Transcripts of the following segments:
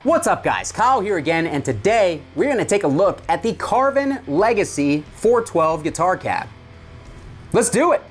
What's up guys, Kyle here again, and today we're gonna take a look at the Carvin Legacy 412 guitar cab. Let's do it.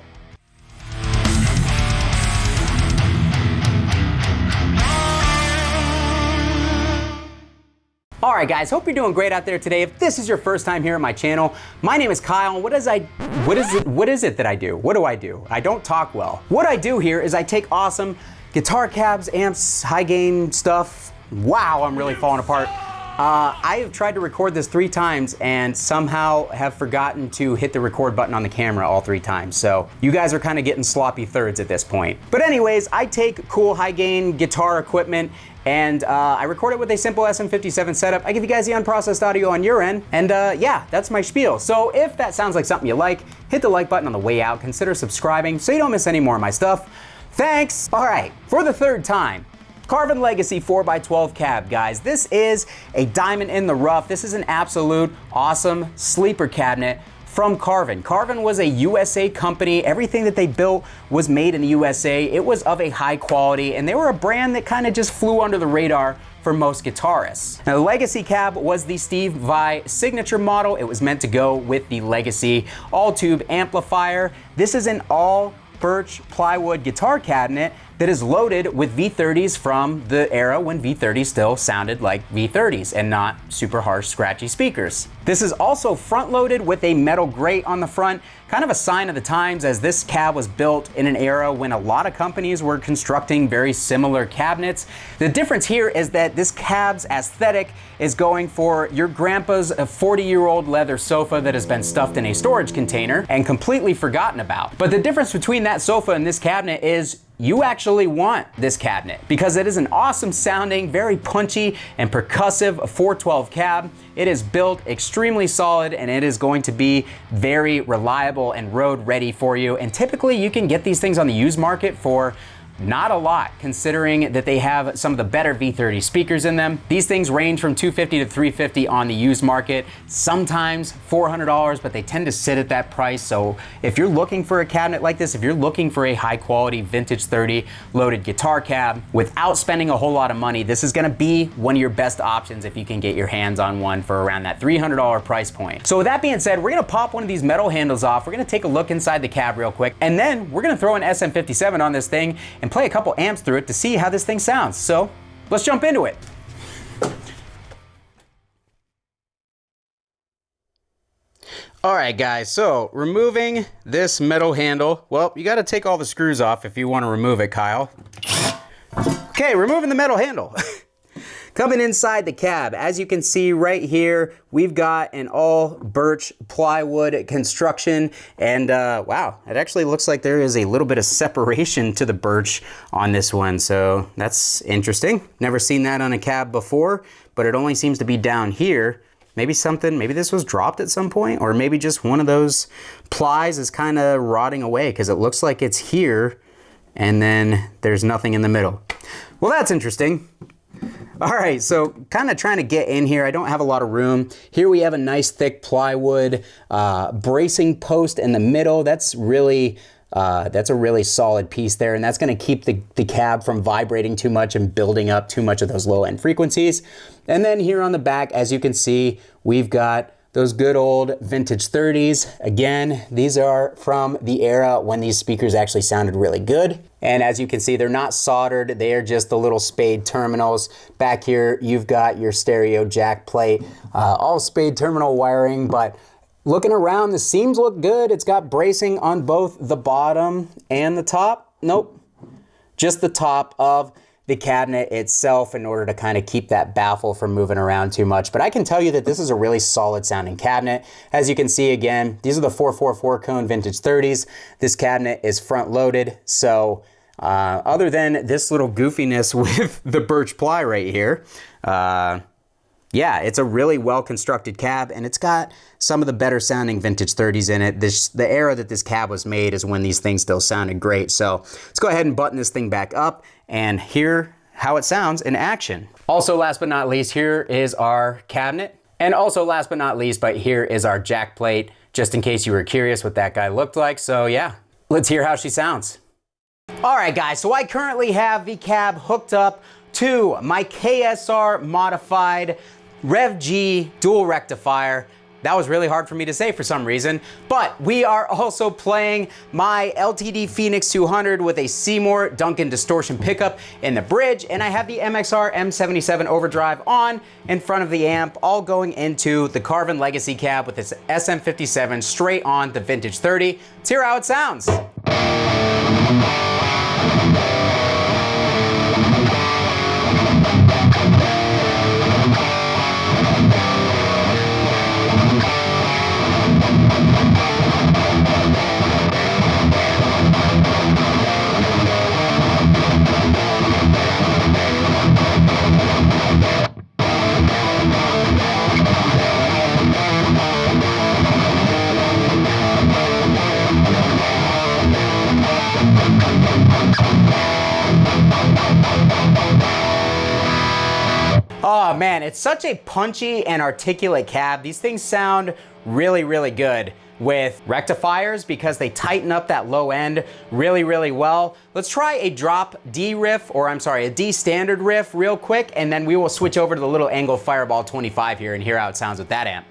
Alright guys, hope you're doing great out there today. If this is your first time here at my channel, my name is Kyle. What is it that I do? What do I do? I don't talk well. What I do here is I take awesome guitar cabs, amps, high gain stuff. Wow, I'm really falling apart. I have tried to record this 3 times and somehow have forgotten to hit the record button on the camera all 3 times. So you guys are kind of getting sloppy thirds at this point. But anyways, I take cool high gain guitar equipment and I record it with a simple SM57 setup. I give you guys the unprocessed audio on your end, and yeah, that's my spiel. So if that sounds like something you like, hit the like button on the way out, consider subscribing so you don't miss any more of my stuff. Thanks. All right, for the 3rd time, Carvin Legacy 4x12 cab, guys. This is a diamond in the rough. This is an absolute awesome sleeper cabinet from Carvin. Carvin was a USA company. Everything that they built was made in the USA. It was of a high quality, and they were a brand that kind of just flew under the radar for most guitarists. Now, the Legacy cab was the Steve Vai signature model. It was meant to go with the Legacy all-tube amplifier. This is an all birch plywood guitar cabinet that is loaded with V30s from the era when V30s still sounded like V30s and not super harsh, scratchy speakers. This is also front loaded with a metal grate on the front, kind of a sign of the times, as this cab was built in an era when a lot of companies were constructing very similar cabinets. The difference here is that this cab's aesthetic is going for your grandpa's 40-year-old leather sofa that has been stuffed in a storage container and completely forgotten about. But the difference between that sofa and this cabinet is you actually want this cabinet because it is an awesome sounding, very punchy and percussive 412 cab. It is built extremely solid and it is going to be very reliable and road ready for you. And typically you can get these things on the used market for not a lot, considering that they have some of the better V30 speakers in them. These things range from $250 to $350 on the used market, sometimes $400, but they tend to sit at that price. So if you're looking for a cabinet like this, if you're looking for a high quality vintage 30 loaded guitar cab without spending a whole lot of money, this is gonna be one of your best options if you can get your hands on one for around that $300 price point. So with that being said, we're gonna pop one of these metal handles off. We're gonna take a look inside the cab real quick, and then we're gonna throw an SM57 on this thing and play a couple amps through it to see how this thing sounds. So let's jump into it. All right guys, so removing this metal handle, well, you gotta take all the screws off if you wanna remove it, Kyle. Okay, removing the metal handle. Coming inside the cab, as you can see right here, we've got an all birch plywood construction, and wow, it actually looks like there is a little bit of separation to the birch on this one, so that's interesting. Never seen that on a cab before, but it only seems to be down here. Maybe this was dropped at some point, or maybe just one of those plies is kind of rotting away because it looks like it's here and then there's nothing in the middle. Well, that's interesting. All right, so kind of trying to get in here. I don't have a lot of room. Here we have a nice thick plywood bracing post in the middle. That's a really solid piece there, and that's gonna keep the cab from vibrating too much and building up too much of those low end frequencies. And then here on the back, as you can see, we've got those good old vintage 30s. Again, these are from the era when these speakers actually sounded really good. And as you can see, they're not soldered. They are just the little spade terminals. Back here, you've got your stereo jack plate, all spade terminal wiring, but looking around, the seams look good. It's got bracing on both the bottom and the top. Nope, just the top of the cabinet itself in order to kind of keep that baffle from moving around too much. But I can tell you that this is a really solid sounding cabinet. As you can see, again, these are the 444 cone vintage 30s. This cabinet is front loaded. So other than this little goofiness with the birch ply right here, yeah, it's a really well-constructed cab, and it's got some of the better sounding vintage 30s in it. The era that this cab was made is when these things still sounded great. So let's go ahead and button this thing back up and hear how it sounds in action. Also, last but not least, here is our cabinet. And also last but not least, but here is our jack plate, just in case you were curious what that guy looked like. So yeah, let's hear how she sounds. All right, guys, so I currently have the cab hooked up to my KSR modified Rev G dual rectifier. That was really hard for me to say for some reason, but we are also playing my LTD Phoenix 200 with a Seymour Duncan distortion pickup in the bridge, and I have the MXR M77 overdrive on in front of the amp, all going into the Carvin Legacy cab with this SM57 straight on the Vintage 30. Let's hear how it sounds. Oh man, it's such a punchy and articulate cab. These things sound really, really good with rectifiers because they tighten up that low end really, really well. Let's try a drop D riff, or I'm sorry, a D standard riff real quick, and then we will switch over to the little Engl Fireball 25 here and hear how it sounds with that amp.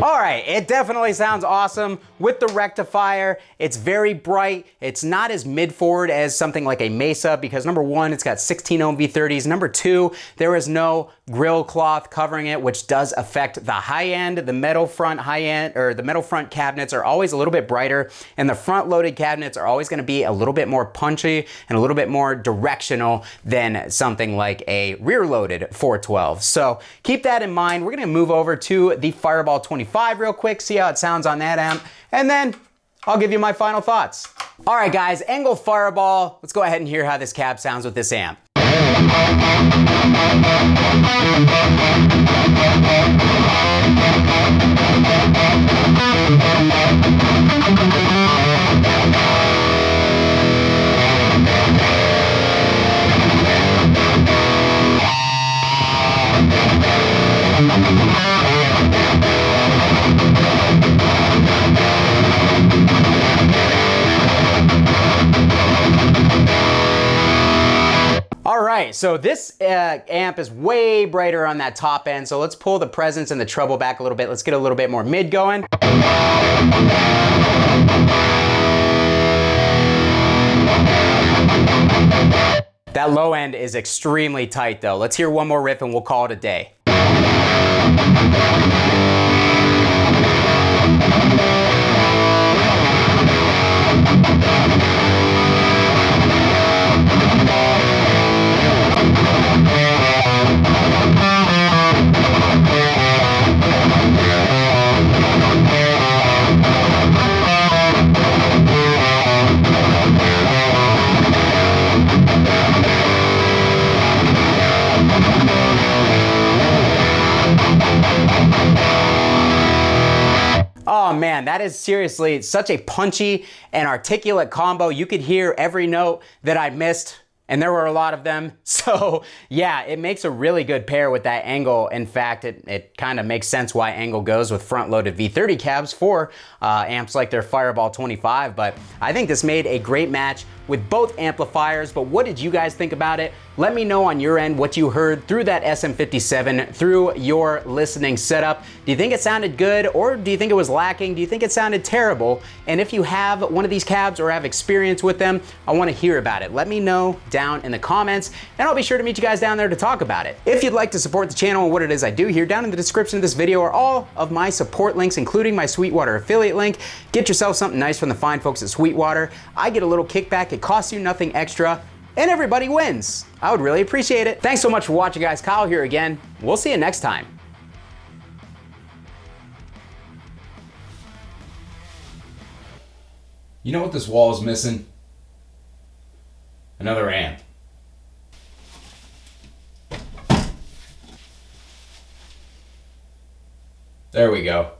All right, it definitely sounds awesome with the rectifier. It's very bright. It's not as mid-forward as something like a Mesa because number one, it's got 16 ohm V30s. Number two, there is no grill cloth covering it, which does affect the high end. The metal front high end, or the metal front cabinets are always a little bit brighter, and the front loaded cabinets are always gonna be a little bit more punchy and a little bit more directional than something like a rear loaded 412. So keep that in mind. We're gonna move over to the Fireball 25 real quick, see how it sounds on that amp, and then I'll give you my final thoughts. All right guys, Engl Fireball. Let's go ahead and hear how this cab sounds with this amp. All right, so this amp is way brighter on that top end, so let's pull the presence and the treble back a little bit. Let's get a little bit more mid going. That low end is extremely tight though. Let's hear one more riff and we'll call it a day. Oh man, that is seriously such a punchy and articulate combo. You could hear every note that I missed, and there were a lot of them. So yeah, it makes a really good pair with that Engl. In fact, it kind of makes sense why Engl goes with front-loaded V30 cabs for amps like their Fireball 25, but I think this made a great match with both amplifiers. But what did you guys think about it? Let me know on your end what you heard through that SM57, through your listening setup. Do you think it sounded good, or do you think it was lacking? Do you think it sounded terrible? And if you have one of these cabs or have experience with them, I want to hear about it. Let me know down in the comments, and I'll be sure to meet you guys down there to talk about it. If you'd like to support the channel and what it is I do here, down in the description of this video are all of my support links, including my Sweetwater affiliate link. Get yourself something nice from the fine folks at Sweetwater. I get a little kickback. It costs you nothing extra, and everybody wins. I would really appreciate it. Thanks so much for watching, guys. Kyle here again. We'll see you next time. You know what this wall is missing? Another amp. There we go.